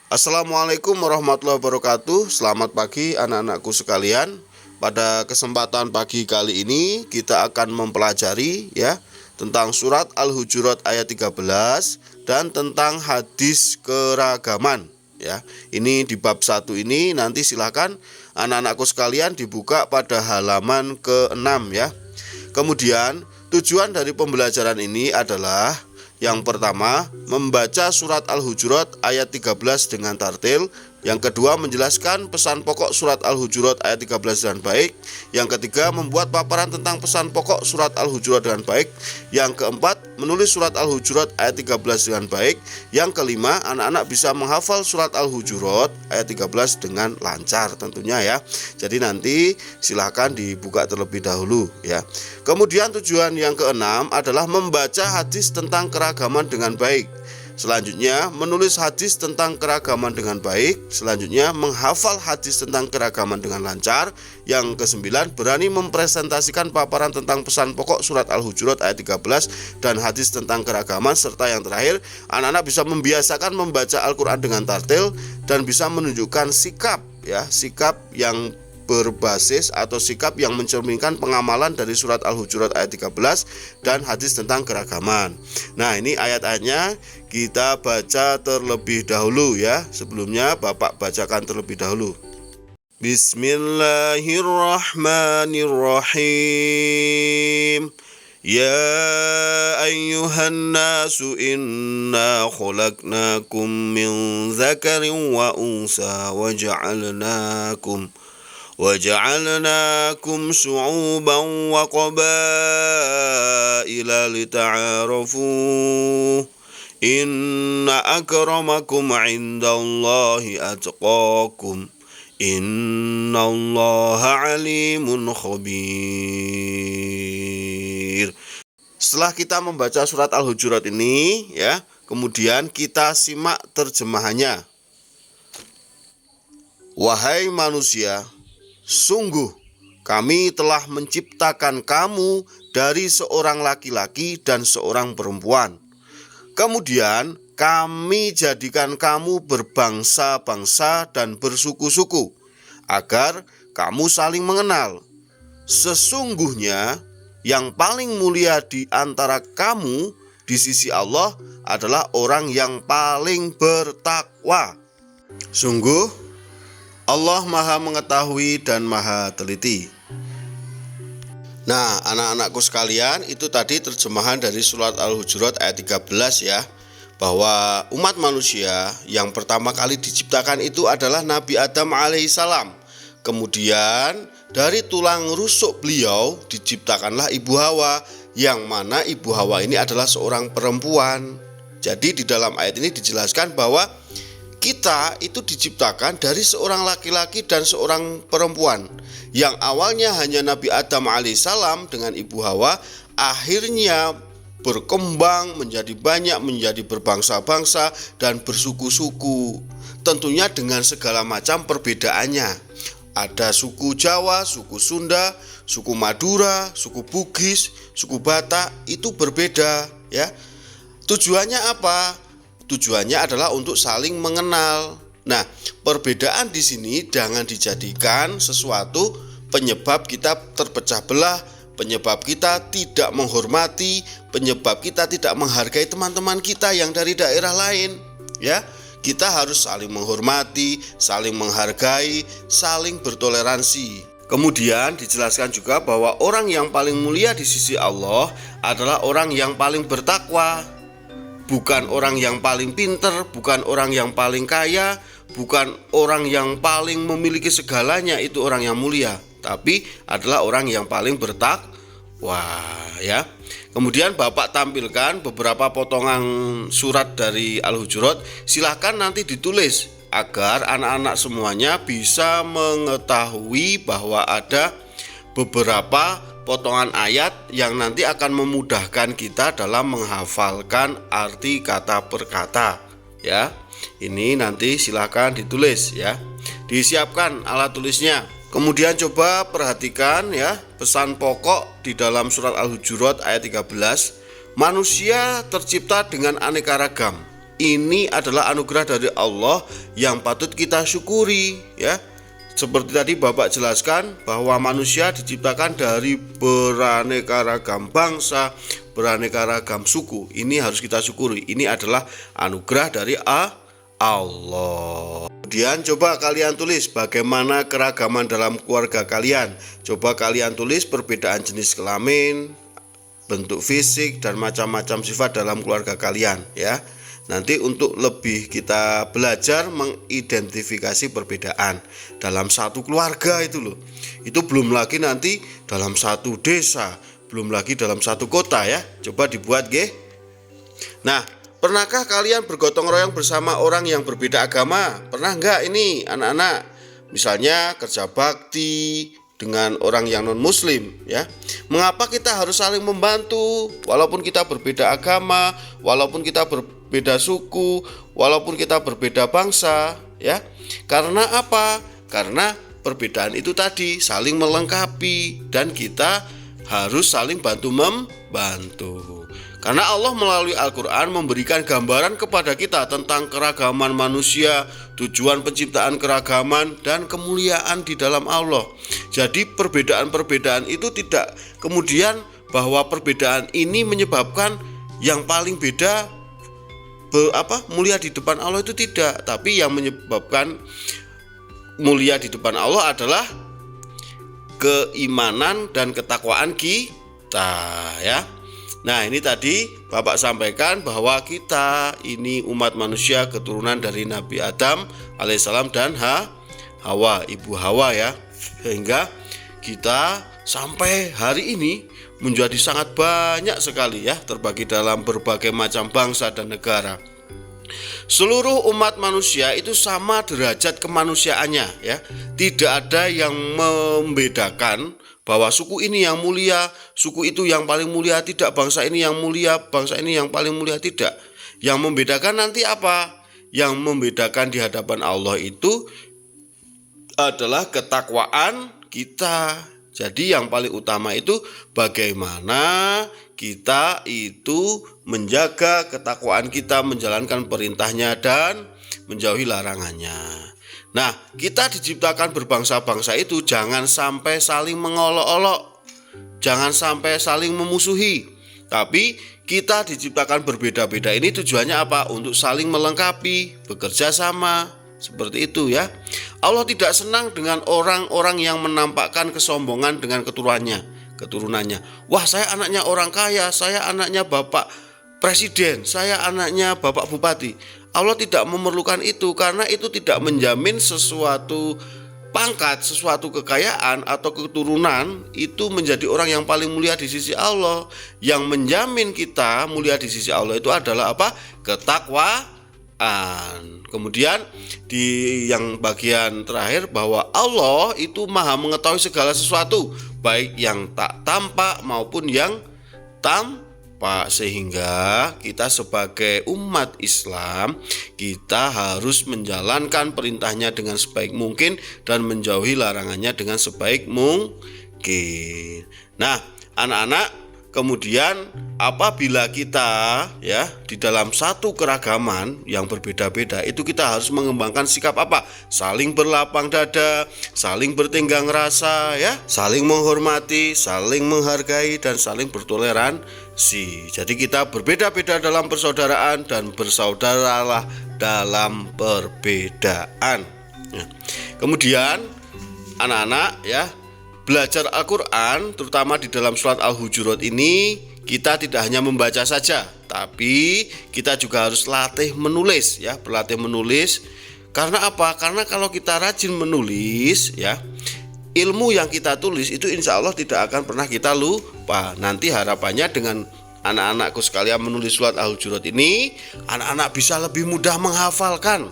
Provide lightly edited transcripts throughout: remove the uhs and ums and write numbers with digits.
Assalamualaikum warahmatullahi wabarakatuh. Selamat pagi anak-anakku sekalian. Pada kesempatan pagi kali ini kita akan mempelajari tentang surat Al-Hujurat ayat 13 dan tentang hadis keragaman Ini di bab 1 ini, nanti silakan anak-anakku sekalian dibuka pada halaman ke-6 Kemudian tujuan dari pembelajaran ini adalah yang pertama, membaca surat Al-Hujurat ayat 13 dengan tartil. Yang kedua, menjelaskan pesan pokok surat Al-Hujurat ayat 13 dengan baik. Yang ketiga, membuat paparan tentang pesan pokok surat Al-Hujurat dengan baik. Yang keempat, menulis surat Al-Hujurat ayat 13 dengan baik. Yang kelima, anak-anak bisa menghafal surat Al-Hujurat ayat 13 dengan lancar tentunya Jadi nanti silahkan dibuka terlebih dahulu Kemudian tujuan yang keenam adalah membaca hadis tentang keragaman dengan baik. Selanjutnya, menulis hadis tentang keragaman dengan baik. Selanjutnya, menghafal hadis tentang keragaman dengan lancar. Yang kesembilan, berani mempresentasikan paparan tentang pesan pokok surat Al-Hujurat ayat 13 dan hadis tentang keragaman. Serta yang terakhir, anak-anak bisa membiasakan membaca Al-Quran dengan tartil dan bisa menunjukkan sikap yang berbasis atau sikap yang mencerminkan pengamalan dari surat Al-Hujurat ayat 13 dan hadis tentang keragaman. Nah, ini ayat-ayatnya kita baca terlebih dahulu Sebelumnya Bapak bacakan terlebih dahulu. Bismillahirrahmanirrahim. Ya ayyuhan nasu inna khalaqnakum min dzakarin wa unsa وجعلناكم شعوبا وقبائل لتعارفوا إن أكرمكم عند الله أتقاكم إن الله عليم خبير. Setelah kita membaca surat Al-Hujurat ini kemudian kita simak terjemahannya. Wahai manusia, sungguh kami telah menciptakan kamu dari seorang laki-laki dan seorang perempuan. Kemudian kami jadikan kamu berbangsa-bangsa dan bersuku-suku agar kamu saling mengenal. Sesungguhnya yang paling mulia di antara kamu di sisi Allah adalah orang yang paling bertakwa. Sungguh Allah Maha Mengetahui dan Maha Teliti. Nah, anak-anakku sekalian, itu tadi terjemahan dari surat Al-Hujurat ayat 13 bahwa umat manusia yang pertama kali diciptakan itu adalah Nabi Adam alaihissalam. Kemudian dari tulang rusuk beliau diciptakanlah Ibu Hawa, yang mana Ibu Hawa ini adalah seorang perempuan. Jadi di dalam ayat ini dijelaskan bahwa kita itu diciptakan dari seorang laki-laki dan seorang perempuan. Yang awalnya hanya Nabi Adam alaihissalam dengan Ibu Hawa, akhirnya berkembang menjadi banyak, menjadi berbangsa-bangsa dan bersuku-suku. Tentunya dengan segala macam perbedaannya. Ada suku Jawa, suku Sunda, suku Madura, suku Bugis, suku Batak, itu berbeda Tujuannya apa? Tujuannya adalah untuk saling mengenal. Nah, perbedaan di sini jangan dijadikan sesuatu penyebab kita terpecah belah, penyebab kita tidak menghormati, penyebab kita tidak menghargai teman-teman kita yang dari daerah lain. Kita harus saling menghormati, saling menghargai, saling bertoleransi. Kemudian dijelaskan juga bahwa orang yang paling mulia di sisi Allah adalah orang yang paling bertakwa. Bukan orang yang paling pinter, bukan orang yang paling kaya, bukan orang yang paling memiliki segalanya itu orang yang mulia, tapi adalah orang yang paling bertakwa Kemudian Bapak tampilkan beberapa potongan surat dari Al-Hujurat. Silahkan nanti ditulis agar anak-anak semuanya bisa mengetahui bahwa ada beberapa potongan ayat yang nanti akan memudahkan kita dalam menghafalkan arti kata per kata Ini nanti silakan ditulis Disiapkan alat tulisnya. Kemudian coba perhatikan pesan pokok di dalam surat Al-Hujurat ayat 13. Manusia tercipta dengan aneka ragam. ini adalah anugerah dari Allah yang patut kita syukuri ya. Seperti tadi Bapak jelaskan bahwa manusia diciptakan dari beraneka ragam bangsa, beraneka ragam suku. Ini harus kita syukuri. Ini adalah anugerah dari Allah. Kemudian coba kalian tulis bagaimana keragaman dalam keluarga kalian. Coba kalian tulis perbedaan jenis kelamin, bentuk fisik, dan macam-macam sifat dalam keluarga kalian ya. Nanti untuk lebih kita belajar mengidentifikasi perbedaan dalam satu keluarga itu loh. Itu belum lagi nanti dalam satu desa, belum lagi dalam satu kota ya. Coba dibuat ge. Nah, pernahkah kalian bergotong royong bersama orang yang berbeda agama? Pernah enggak ini anak-anak? Misalnya kerja bakti dengan orang yang non muslim ya. Mengapa kita harus saling membantu walaupun kita berbeda agama, walaupun kita berbeda suku, walaupun kita berbeda bangsa ya. Karena apa? Karena perbedaan itu tadi saling melengkapi dan kita harus saling bantu-membantu. Karena Allah melalui Al-Quran memberikan gambaran kepada kita tentang keragaman manusia, tujuan penciptaan keragaman, dan kemuliaan di dalam Allah. Jadi perbedaan-perbedaan itu tidak kemudian bahwa perbedaan ini menyebabkan yang paling beda mulia di depan Allah, itu tidak. Tapi yang menyebabkan mulia di depan Allah adalah keimanan dan ketakwaan kita ya. Nah, ini tadi Bapak sampaikan bahwa kita ini umat manusia keturunan dari Nabi Adam alaihissalam dan Hawa, Ibu Hawa ya. Sehingga kita sampai hari ini menjadi sangat banyak sekali ya, terbagi dalam berbagai macam bangsa dan negara. Seluruh umat manusia itu sama derajat kemanusiaannya ya. Tidak ada yang membedakan bahwa suku ini yang mulia, suku itu yang paling mulia, tidak. Bangsa ini yang mulia, bangsa ini yang paling mulia, tidak. Yang membedakan nanti apa? Yang membedakan di hadapan Allah itu adalah ketakwaan kita. Jadi yang paling utama itu bagaimana kita itu menjaga ketakwaan kita, menjalankan perintahnya dan menjauhi larangannya. Nah, kita diciptakan berbangsa-bangsa itu jangan sampai saling mengolok-olok, jangan sampai saling memusuhi. Tapi kita diciptakan berbeda-beda ini tujuannya apa? Untuk saling melengkapi, bekerja sama, seperti itu ya. Allah tidak senang dengan orang-orang yang menampakkan kesombongan dengan keturunannya. Wah, saya anaknya orang kaya, saya anaknya bapak presiden, saya anaknya bapak bupati. Allah tidak memerlukan itu karena itu tidak menjamin sesuatu pangkat, sesuatu kekayaan atau keturunan itu menjadi orang yang paling mulia di sisi Allah. Yang menjamin kita mulia di sisi Allah itu adalah apa? Ketakwaan. Kemudian di yang bagian terakhir bahwa Allah itu maha mengetahui segala sesuatu, baik yang tak tampak maupun yang tampak. Sehingga kita sebagai umat Islam, kita harus menjalankan perintahnya dengan sebaik mungkin dan menjauhi larangannya dengan sebaik mungkin. Nah, anak-anak, kemudian apabila kita ya di dalam satu keragaman yang berbeda-beda itu kita harus mengembangkan sikap apa? Saling berlapang dada, saling bertenggang rasa ya, saling menghormati, saling menghargai dan saling bertoleransi. Jadi kita berbeda-beda dalam persaudaraan dan bersaudaralah dalam perbedaan. Ya. Kemudian anak-anak ya, belajar Al-Quran terutama di dalam surat Al-Hujurat ini kita tidak hanya membaca saja, tapi kita juga harus latih menulis ya, berlatih menulis. Karena apa? Karena kalau kita rajin menulis ya, ilmu yang kita tulis itu insya Allah tidak akan pernah kita lupa. Nanti harapannya dengan anak-anakku sekalian menulis surat Al-Hujurat ini, anak-anak bisa lebih mudah menghafalkan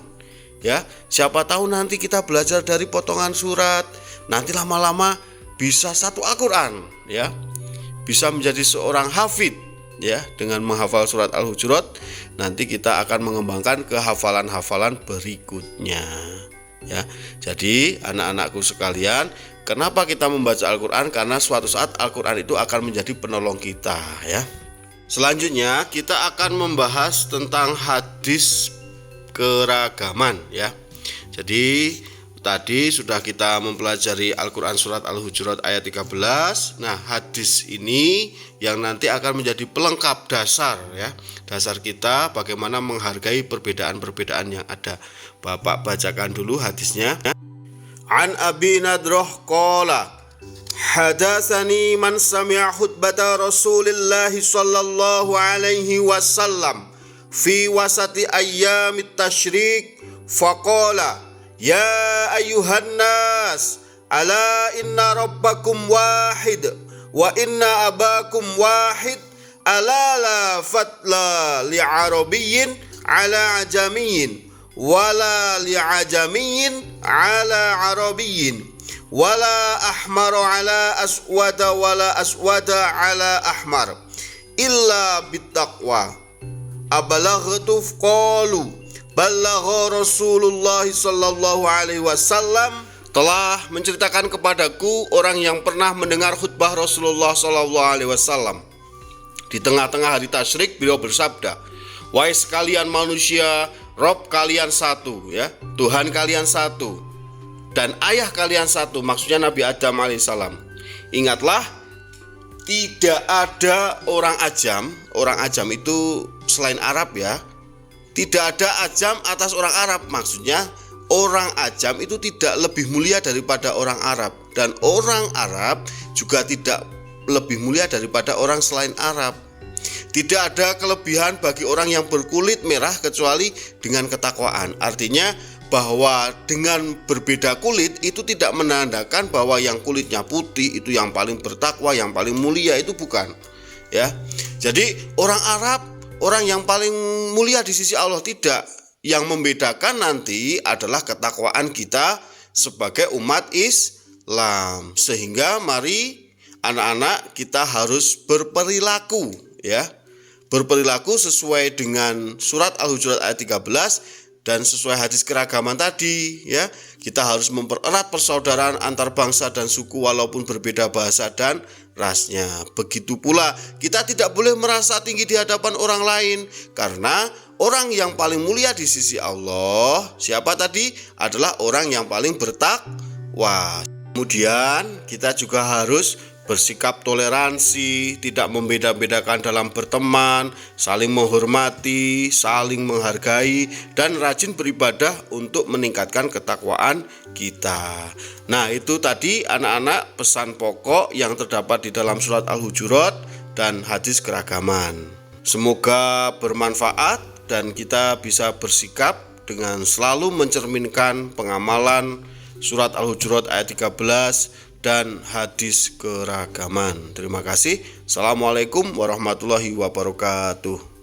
ya. Siapa tahu nanti kita belajar dari potongan surat, nanti lama-lama bisa satu Al-Quran ya, bisa menjadi seorang hafid ya dengan menghafal surat Al-Hujurat. Nanti kita akan mengembangkan kehafalan-hafalan berikutnya ya. Jadi anak-anakku sekalian, kenapa kita membaca Al-Quran? Karena suatu saat Al-Quran itu akan menjadi penolong kita ya. Selanjutnya kita akan membahas tentang hadis keragaman ya. Jadi tadi sudah kita mempelajari Al-Quran Surat Al-Hujurat ayat 13. Nah, hadis ini yang nanti akan menjadi pelengkap dasar ya, dasar kita bagaimana menghargai perbedaan-perbedaan yang ada. Bapak bacakan dulu hadisnya. An Abi Nadrah qala hadatsani man sami'a khutbata Rasulillah sallallahu alaihi wasallam fi wasati ayyamit tasyrik faqala ya ayyuhan nas ala inna rabbakum wahid wa inna abakum wahid ala la fatla li'arabiyyin ala ajamiyyin wala li'ajamiyyin ala arabiyyin wala ahmar ala aswada wala aswada ala ahmar illa bittaqwa abalaghtu qalu balagha Rasulullah sallallahu alaihi wasallam telah menceritakan kepadaku orang yang pernah mendengar khutbah Rasulullah sallallahu alaihi wasallam. Di tengah-tengah hari tasyrik beliau bersabda, wahai sekalian manusia, Rob kalian satu ya, Tuhan kalian satu, dan ayah kalian satu, maksudnya Nabi Adam alaihissalam. Ingatlah, tidak ada orang ajam. Orang ajam itu selain Arab ya. Tidak ada ajam atas orang Arab. Maksudnya orang ajam itu tidak lebih mulia daripada orang Arab, dan orang Arab juga tidak lebih mulia daripada orang selain Arab. Tidak ada kelebihan bagi orang yang berkulit merah kecuali dengan ketakwaan. Artinya bahwa dengan berbeda kulit itu tidak menandakan bahwa yang kulitnya putih itu yang paling bertakwa, yang paling mulia, itu bukan. Ya. Jadi orang Arab, orang yang paling mulia di sisi Allah, tidak. Yang membedakan nanti adalah ketakwaan kita sebagai umat Islam. Sehingga mari anak-anak kita harus berperilaku ya. Berperilaku sesuai dengan surat Al-Hujurat ayat 13 dan sesuai hadis keragaman tadi ya. Kita harus mempererat persaudaraan antar bangsa dan suku walaupun berbeda bahasa dan rasnya. Begitu pula kita tidak boleh merasa tinggi di hadapan orang lain, karena orang yang paling mulia di sisi Allah siapa tadi? Adalah orang yang paling bertakwa. Kemudian kita juga harus bersikap toleransi, tidak membeda-bedakan dalam berteman, saling menghormati, saling menghargai, dan rajin beribadah untuk meningkatkan ketakwaan kita. Nah, itu tadi anak-anak pesan pokok yang terdapat di dalam surat Al-Hujurat dan hadis keragaman. Semoga bermanfaat dan kita bisa bersikap dengan selalu mencerminkan pengamalan surat Al-Hujurat ayat 13 dan hadis keragaman. Terima kasih. Assalamualaikum warahmatullahi wabarakatuh.